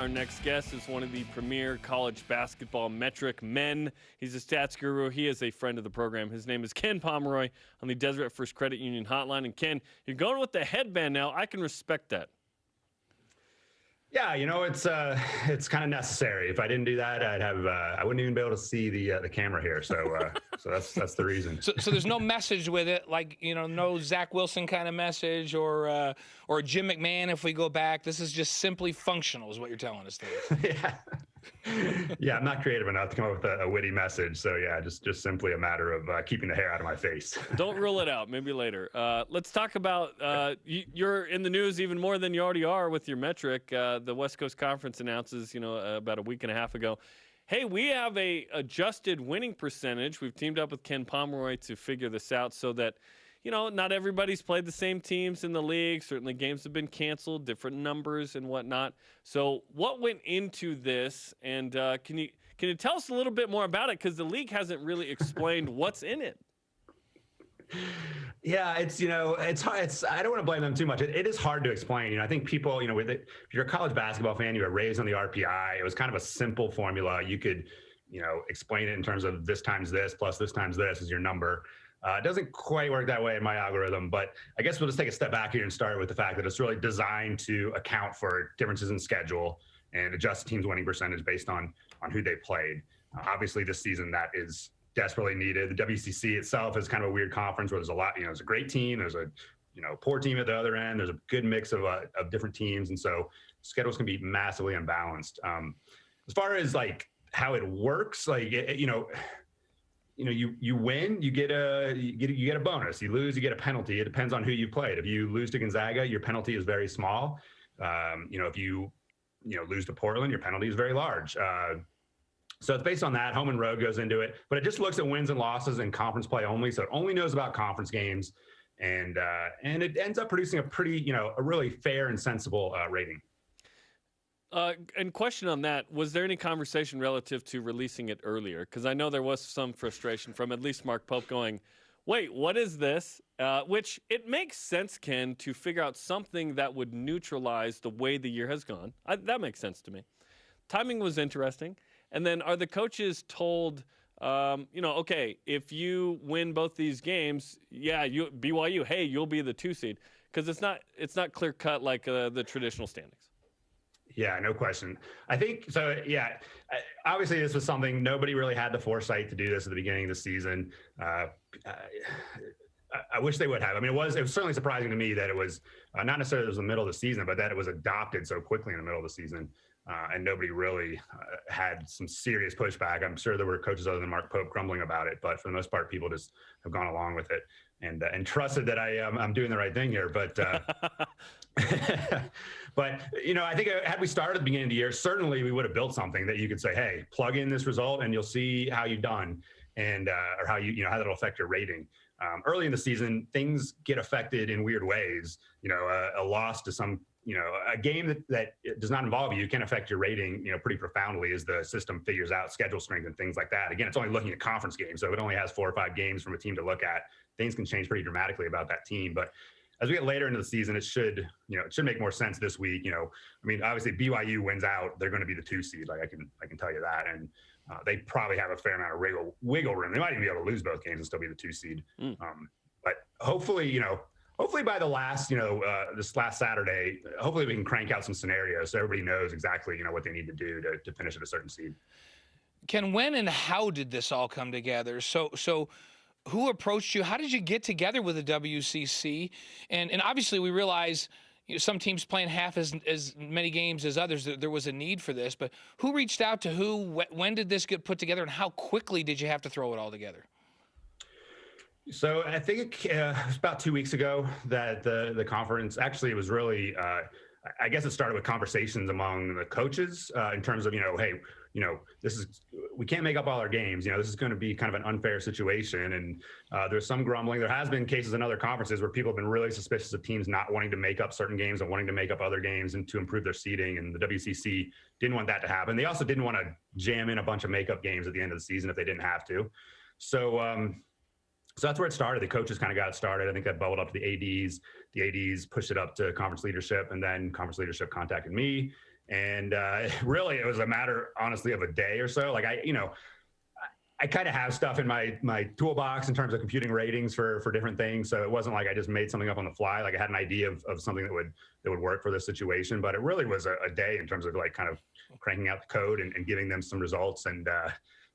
Our next guest is one of the premier college basketball metric men. He's a stats guru. He is a friend of the program. His name is Ken Pomeroy on the Deseret First Credit Union hotline. And Ken, you're going with the headband now. I can respect that. Yeah, you know, it's kind of necessary. If I didn't do that, I wouldn't even be able to see the camera here. So that's the reason. So there's no message with it, like, you know, no Zach Wilson kind of message or Jim McMahon if we go back. This is just simply functional, is what you're telling us today. Yeah, I'm not creative enough to come up with a witty message. So yeah, just simply a matter of keeping the hair out of my face. Don't rule it out. Maybe later. Let's talk about you're in the news even more than you already are with your metric. The West Coast Conference announces, about a week and a half ago, hey, we have a adjusted winning percentage. We've teamed up with Ken Pomeroy to figure this out so that, not everybody's played the same teams in the league. Certainly games have been canceled, different numbers and whatnot. So what went into this? And can you tell us a little bit more about it? Because the league hasn't really explained what's in it. Yeah, it's hard. I don't want to blame them too much. It is hard to explain. I think people, if you're a college basketball fan, you were raised on the RPI. It was kind of a simple formula. You could, explain it in terms of this times this plus this times this is your number. It doesn't quite work that way in my algorithm, but I guess we'll just take a step back here and start with the fact that it's really designed to account for differences in schedule and adjust the team's winning percentage based on who they played. Obviously, this season that is desperately needed. The WCC itself is kind of a weird conference where there's a lot, there's a great team, there's a poor team at the other end, there's a good mix of different teams, and so schedules can be massively unbalanced. As far as like how it works, like you win, you get a bonus. You lose, you get a penalty. It depends on who you played. If you lose to Gonzaga, your penalty is very small. If you lose to Portland, your penalty is very large. So it's based on that. Home and road goes into it, but it just looks at wins and losses and conference play only. So it only knows about conference games, and it ends up producing a pretty, a really fair and sensible rating. And question on that, was there any conversation relative to releasing it earlier? Because I know there was some frustration from at least Mark Pope going, wait, what is this? Which it makes sense, Ken, to figure out something that would neutralize the way the year has gone. That makes sense to me. Timing was interesting. And then are the coaches told, okay, if you win both these games, BYU, hey, you'll be the 2 seed? Because it's not clear cut like the traditional standings. Yeah, no question. I think so. Yeah, obviously this was something nobody really had the foresight to do this at the beginning of the season. I wish they would have. I mean, it was certainly surprising to me that it was not necessarily it was the middle of the season, but that it was adopted so quickly in the middle of the season. And nobody really had some serious pushback. I'm sure there were coaches other than Mark Pope grumbling about it, but for the most part, people just have gone along with it and trusted that I'm doing the right thing here. But but I think had we started at the beginning of the year, certainly we would have built something that you could say, hey, plug in this result and you'll see how you've done and or how how that'll affect your rating. Early in the season, things get affected in weird ways. A loss to some. A game that does not involve you can affect your rating, pretty profoundly as the system figures out schedule strength and things like that. Again, it's only looking at conference games, so it only has 4 or 5 games from a team to look at. Things can change pretty dramatically about that team. But as we get later into the season, it should make more sense this week. Obviously BYU wins out, they're going to be the 2 seed. Like I can tell you that, and they probably have a fair amount of wiggle room. They might even be able to lose both games and still be the 2 seed. But hopefully, hopefully by the last, this last Saturday, hopefully we can crank out some scenarios so everybody knows exactly, what they need to do to finish at a certain seed. Ken, when and how did this all come together? So who approached you? How did you get together with the WCC? And obviously we realize some teams playing half as many games as others. There was a need for this, but who reached out to who? When did this get put together, and how quickly did you have to throw it all together? So I think it was about 2 weeks ago that the conference, actually it was really, I guess it started with conversations among the coaches in terms of, hey, we can't make up all our games. This is going to be kind of an unfair situation. And there's some grumbling. There has been cases in other conferences where people have been really suspicious of teams not wanting to make up certain games and wanting to make up other games and to improve their seeding. And the WCC didn't want that to happen. They also didn't want to jam in a bunch of makeup games at the end of the season if they didn't have to. So that's where it started. The coaches kind of got it started. I think that bubbled up to the ADs. The ADs pushed it up to conference leadership, and then conference leadership contacted me. And really, it was a matter, honestly, of a day or so. Like I kind of have stuff in my toolbox in terms of computing ratings for different things. So it wasn't like I just made something up on the fly. Like I had an idea of something that would work for this situation, but it really was a day in terms of like kind of cranking out the code and giving them some results. And,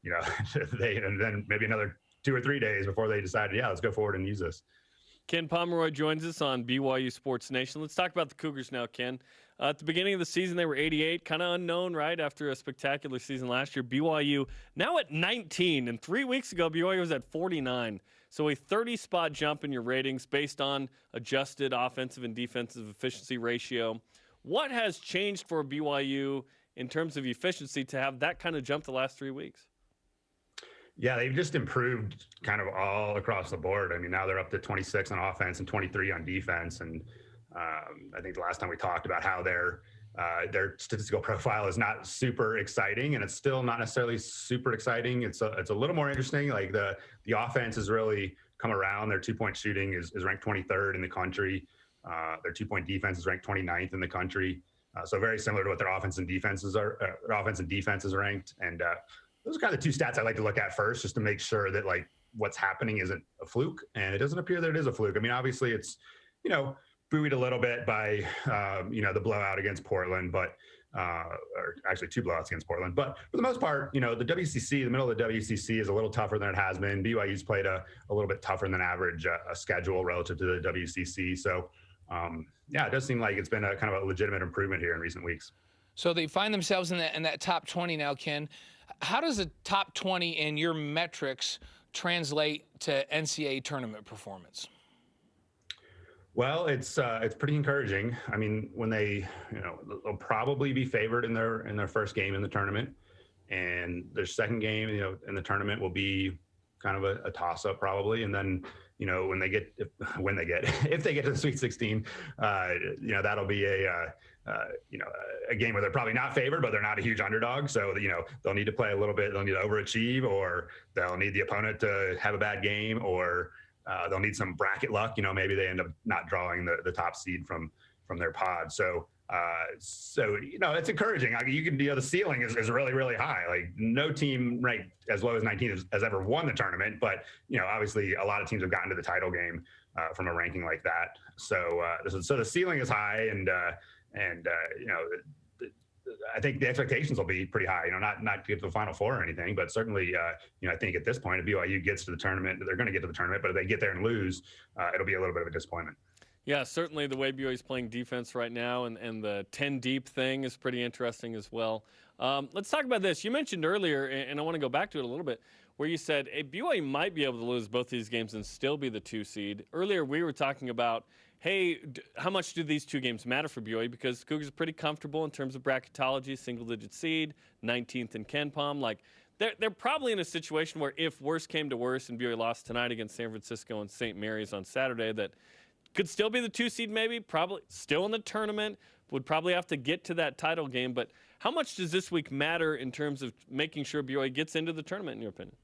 and then maybe another 2 or 3 days before they decided, yeah, let's go forward and use this. Ken Pomeroy joins us on BYU Sports Nation. Let's talk about the Cougars now, Ken. At the beginning of the season, they were 88, kind of unknown, right, after a spectacular season last year. BYU now at 19, and 3 weeks ago, BYU was at 49. So a 30-spot jump in your ratings based on adjusted offensive and defensive efficiency ratio. What has changed for BYU in terms of efficiency to have that kind of jump the last 3 weeks? Yeah, they've just improved kind of all across the board. I mean, now they're up to 26 on offense and 23 on defense. And I think the last time we talked about how their statistical profile is not super exciting, and it's still not necessarily super exciting. It's a little more interesting. Like the offense has really come around. Their 2-point shooting is ranked 23rd in the country. Their 2-point defense is ranked 29th in the country. So very similar to what their offense and defense is ranked. And those are kind of the two stats I like to look at first, just to make sure that like what's happening isn't a fluke. And it doesn't appear that it is a fluke. I mean, obviously it's, buoyed a little bit by, the blowout against Portland, but or actually 2 blowouts against Portland. But for the most part, the WCC, the middle of the WCC is a little tougher than it has been. BYU's played a little bit tougher than average schedule relative to the WCC. So, it does seem like it's been a kind of a legitimate improvement here in recent weeks. So they find themselves in that top 20 now, Ken. How does the top 20 in your metrics translate to NCAA tournament performance? Well, it's pretty encouraging. I mean, when they'll probably be favored in their first game in the tournament, and their second game, in the tournament will be kind of a toss-up probably. And then, if they get to the Sweet 16, that'll be a game where they're probably not favored, but they're not a huge underdog. So, they'll need to play a little bit. They'll need to overachieve, or they'll need the opponent to have a bad game, or they'll need some bracket luck. Maybe they end up not drawing the top seed from their pod. So it's encouraging. The ceiling is really, really high. Like no team ranked as low as 19 has ever won the tournament. But, obviously a lot of teams have gotten to the title game from a ranking like that. So the ceiling is high, and I think the expectations will be pretty high, not to get to the Final Four or anything, but certainly, I think at this point, if BYU gets to the tournament, they're going to get to the tournament, but if they get there and lose, it'll be a little bit of a disappointment. Yeah, certainly the way BYU's playing defense right now, and the 10 deep thing is pretty interesting as well. Let's talk about this. You mentioned earlier, and I want to go back to it a little bit, where you said BYU might be able to lose both these games and still be the 2 seed. Earlier, we were talking about, hey, how much do these 2 games matter for BYU? Because Cougars are pretty comfortable in terms of bracketology, single-digit seed, 19th in Ken Pom. Like, they're probably in a situation where if worse came to worse and BYU lost tonight against San Francisco and St. Mary's on Saturday, that could still be the 2 seed maybe, probably still in the tournament, would probably have to get to that title game. But how much does this week matter in terms of making sure BYU gets into the tournament, in your opinion?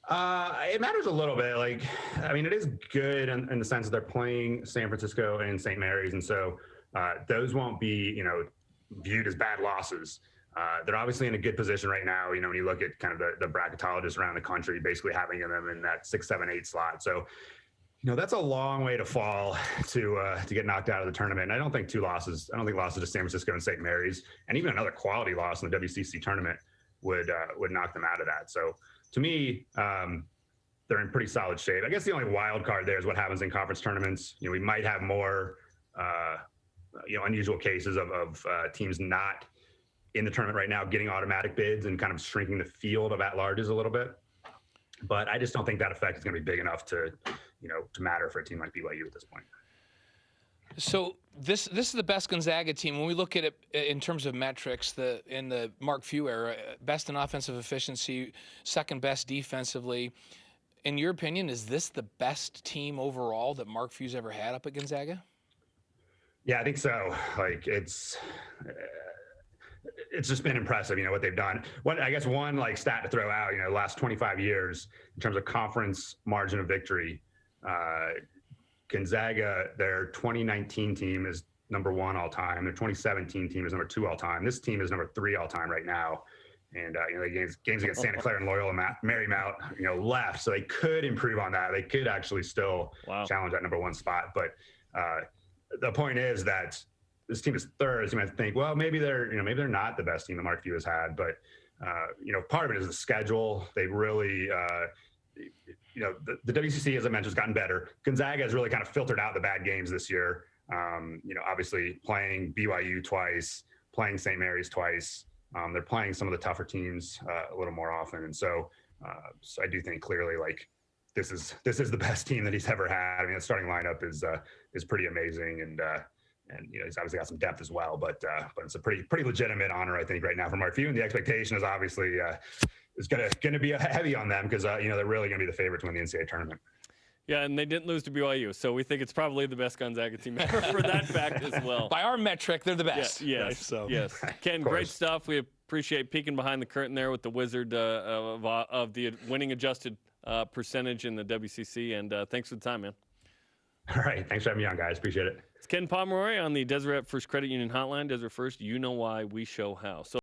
It matters a little bit. It is good in the sense that they're playing San Francisco and St. Mary's. And so those won't be, viewed as bad losses. They're obviously in a good position right now. When you look at kind of the bracketologists around the country, basically having them in that 6, 7, 8 slot. So, that's a long way to fall to get knocked out of the tournament. And I don't think losses to San Francisco and St. Mary's, and even another quality loss in the WCC tournament would knock them out of that. So to me, they're in pretty solid shape. I guess the only wild card there is what happens in conference tournaments. We might have more, unusual cases of teams not in the tournament right now getting automatic bids and kind of shrinking the field of at-larges a little bit. But I just don't think that effect is going to be big enough to matter for a team like BYU at this point. So this is the best Gonzaga team. When we look at it in terms of metrics, in the Mark Few era, best in offensive efficiency, second best defensively. In your opinion, is this the best team overall that Mark Few's ever had up at Gonzaga? Yeah, I think so. It's just been impressive, what they've done. One stat to throw out, the last 25 years in terms of conference margin of victory, Gonzaga, their 2019 team is number 1 all time. Their 2017 team is number 2 all time. This team is number 3 all time right now. And the games against Santa Clara and Loyola Marymount, left, so they could improve on that. They could actually still challenge that number 1 spot. But the point is that this team is third. So you might think, well, maybe they're not the best team that Markview has had, but part of it is the schedule. They really, the WCC, as I mentioned, has gotten better. Gonzaga has really kind of filtered out the bad games this year. Obviously playing BYU twice, playing St. Mary's twice. They're playing some of the tougher teams a little more often, and so I do think clearly like this is the best team that he's ever had. I mean, the starting lineup is pretty amazing, and he's obviously got some depth as well. But it's a pretty legitimate honor, I think, right now for Markview, and the expectation is obviously is going to be heavy on them because they're really going to be the favorite to win the NCAA tournament. Yeah, and they didn't lose to BYU, so we think it's probably the best Gonzaga team ever for that fact as well. By our metric, they're the best. Yeah, yes, right? yes. Ken, great stuff. We appreciate peeking behind the curtain there with the wizard of the winning adjusted percentage in the WCC, and thanks for the time, man. All right, thanks for having me on, guys. Appreciate it. It's Ken Pomeroy on the Deseret First Credit Union Hotline. Deseret First, you know why, we show how. So